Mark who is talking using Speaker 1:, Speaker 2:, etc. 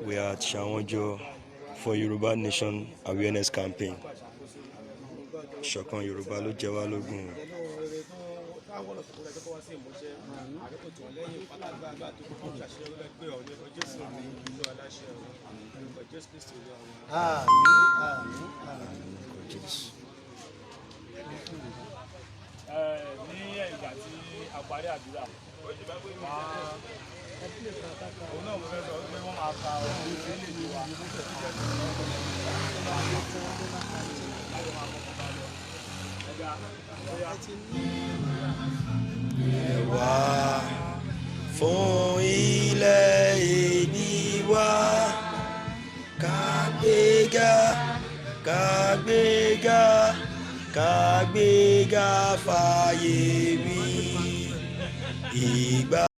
Speaker 1: We are at Shawonjo for Yorùba Nation Awareness Campaign. Ṣọ̀kan Yorùbá ló jẹ wá lógún.
Speaker 2: Ní ìgbà tí a parí àdúrà, òun náà mo fẹ́ sọ pé wọ́n máa fa ọdún orílẹ̀-èdè wa.
Speaker 1: Yewa fún ilẹ̀ èdè wa, ká gbéga, ká gbéga, ká gbéga fàyè wí ìgbà.